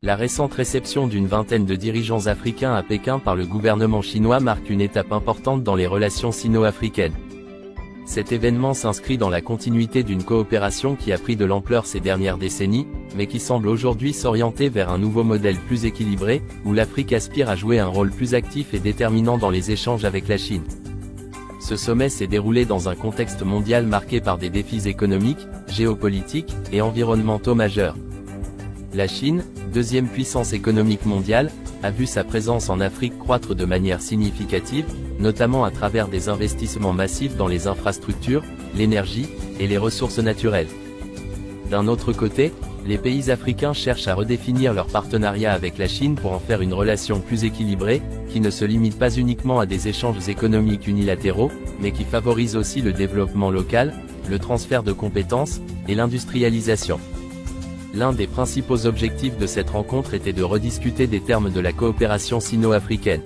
La récente réception d'une vingtaine de dirigeants africains à Pékin par le gouvernement chinois marque une étape importante dans les relations sino-africaines. Cet événement s'inscrit dans la continuité d'une coopération qui a pris de l'ampleur ces dernières décennies, mais qui semble aujourd'hui s'orienter vers un nouveau modèle plus équilibré, où l'Afrique aspire à jouer un rôle plus actif et déterminant dans les échanges avec la Chine. Ce sommet s'est déroulé dans un contexte mondial marqué par des défis économiques, géopolitiques et environnementaux majeurs. La Chine, deuxième puissance économique mondiale, a vu sa présence en Afrique croître de manière significative, notamment à travers des investissements massifs dans les infrastructures, l'énergie et les ressources naturelles. D'un autre côté, les pays africains cherchent à redéfinir leur partenariat avec la Chine pour en faire une relation plus équilibrée, qui ne se limite pas uniquement à des échanges économiques unilatéraux, mais qui favorise aussi le développement local, le transfert de compétences et l'industrialisation. L'un des principaux objectifs de cette rencontre était de rediscuter des termes de la coopération sino-africaine.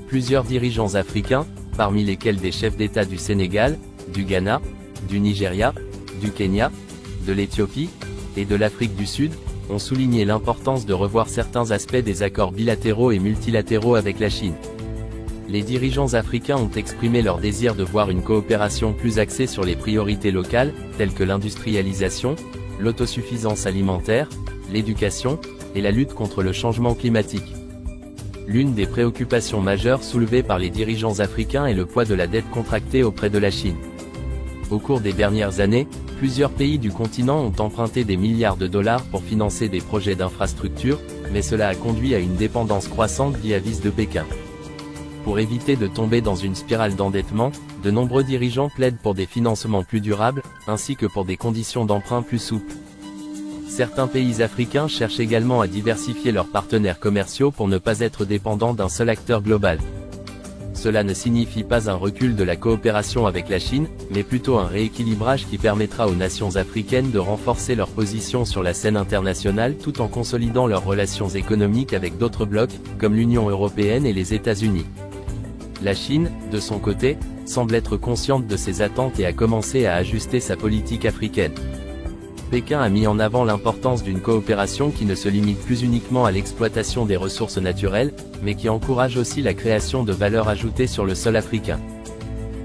Plusieurs dirigeants africains, parmi lesquels des chefs d'État du Sénégal, du Ghana, du Nigeria, du Kenya, de l'Éthiopie et de l'Afrique du Sud, ont souligné l'importance de revoir certains aspects des accords bilatéraux et multilatéraux avec la Chine. Les dirigeants africains ont exprimé leur désir de voir une coopération plus axée sur les priorités locales, telles que l'industrialisation, l'autosuffisance alimentaire, l'éducation, et la lutte contre le changement climatique. L'une des préoccupations majeures soulevées par les dirigeants africains est le poids de la dette contractée auprès de la Chine. Au cours des dernières années, plusieurs pays du continent ont emprunté des milliards de dollars pour financer des projets d'infrastructure, mais cela a conduit à une dépendance croissante vis-à-vis de Pékin. Pour éviter de tomber dans une spirale d'endettement, de nombreux dirigeants plaident pour des financements plus durables, ainsi que pour des conditions d'emprunt plus souples. Certains pays africains cherchent également à diversifier leurs partenaires commerciaux pour ne pas être dépendants d'un seul acteur global. Cela ne signifie pas un recul de la coopération avec la Chine, mais plutôt un rééquilibrage qui permettra aux nations africaines de renforcer leur position sur la scène internationale tout en consolidant leurs relations économiques avec d'autres blocs, comme l'Union européenne et les États-Unis. La Chine, de son côté, semble être consciente de ses attentes et a commencé à ajuster sa politique africaine. Pékin a mis en avant l'importance d'une coopération qui ne se limite plus uniquement à l'exploitation des ressources naturelles, mais qui encourage aussi la création de valeur ajoutée sur le sol africain.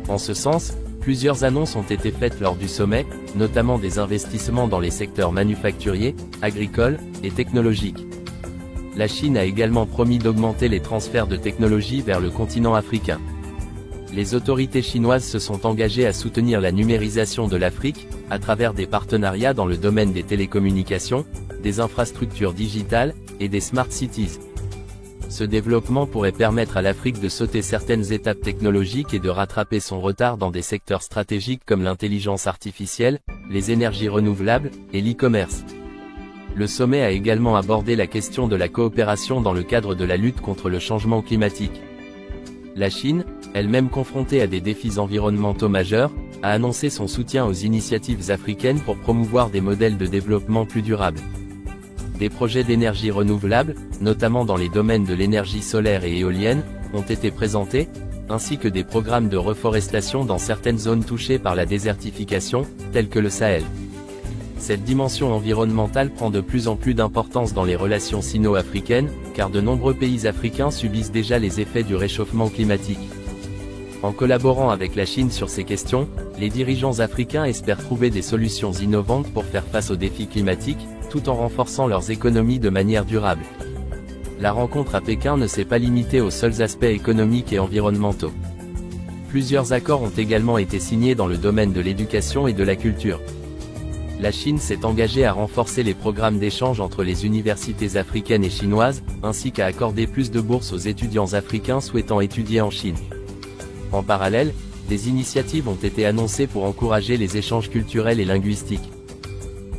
En ce sens, plusieurs annonces ont été faites lors du sommet, notamment des investissements dans les secteurs manufacturiers, agricoles et technologiques. La Chine a également promis d'augmenter les transferts de technologies vers le continent africain. Les autorités chinoises se sont engagées à soutenir la numérisation de l'Afrique, à travers des partenariats dans le domaine des télécommunications, des infrastructures digitales, et des smart cities. Ce développement pourrait permettre à l'Afrique de sauter certaines étapes technologiques et de rattraper son retard dans des secteurs stratégiques comme l'intelligence artificielle, les énergies renouvelables, et l'e-commerce. Le sommet a également abordé la question de la coopération dans le cadre de la lutte contre le changement climatique. La Chine, elle-même confrontée à des défis environnementaux majeurs, a annoncé son soutien aux initiatives africaines pour promouvoir des modèles de développement plus durables. Des projets d'énergie renouvelable, notamment dans les domaines de l'énergie solaire et éolienne, ont été présentés, ainsi que des programmes de reforestation dans certaines zones touchées par la désertification, telles que le Sahel. Cette dimension environnementale prend de plus en plus d'importance dans les relations sino-africaines, car de nombreux pays africains subissent déjà les effets du réchauffement climatique. En collaborant avec la Chine sur ces questions, les dirigeants africains espèrent trouver des solutions innovantes pour faire face aux défis climatiques, tout en renforçant leurs économies de manière durable. La rencontre à Pékin ne s'est pas limitée aux seuls aspects économiques et environnementaux. Plusieurs accords ont également été signés dans le domaine de l'éducation et de la culture. La Chine s'est engagée à renforcer les programmes d'échange entre les universités africaines et chinoises, ainsi qu'à accorder plus de bourses aux étudiants africains souhaitant étudier en Chine. En parallèle, des initiatives ont été annoncées pour encourager les échanges culturels et linguistiques.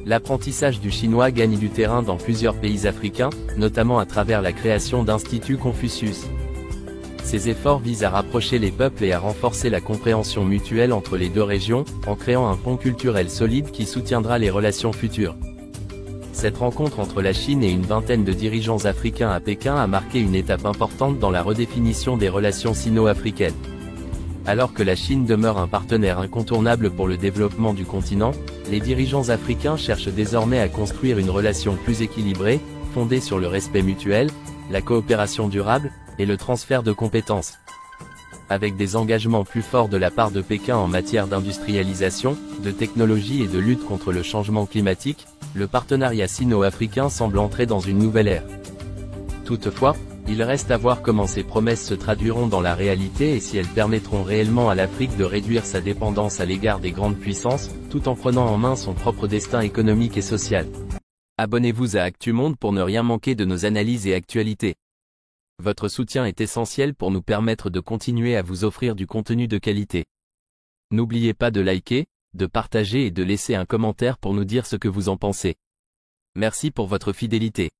L'apprentissage du chinois gagne du terrain dans plusieurs pays africains, notamment à travers la création d'Institut Confucius. Ces efforts visent à rapprocher les peuples et à renforcer la compréhension mutuelle entre les deux régions, en créant un pont culturel solide qui soutiendra les relations futures. Cette rencontre entre la Chine et une vingtaine de dirigeants africains à Pékin a marqué une étape importante dans la redéfinition des relations sino-africaines. Alors que la Chine demeure un partenaire incontournable pour le développement du continent, les dirigeants africains cherchent désormais à construire une relation plus équilibrée, fondée sur le respect mutuel, la coopération durable, et le transfert de compétences. Avec des engagements plus forts de la part de Pékin en matière d'industrialisation, de technologie et de lutte contre le changement climatique, le partenariat sino-africain semble entrer dans une nouvelle ère. Toutefois, il reste à voir comment ces promesses se traduiront dans la réalité et si elles permettront réellement à l'Afrique de réduire sa dépendance à l'égard des grandes puissances, tout en prenant en main son propre destin économique et social. Abonnez-vous à ActuMonde pour ne rien manquer de nos analyses et actualités. Votre soutien est essentiel pour nous permettre de continuer à vous offrir du contenu de qualité. N'oubliez pas de liker, de partager et de laisser un commentaire pour nous dire ce que vous en pensez. Merci pour votre fidélité.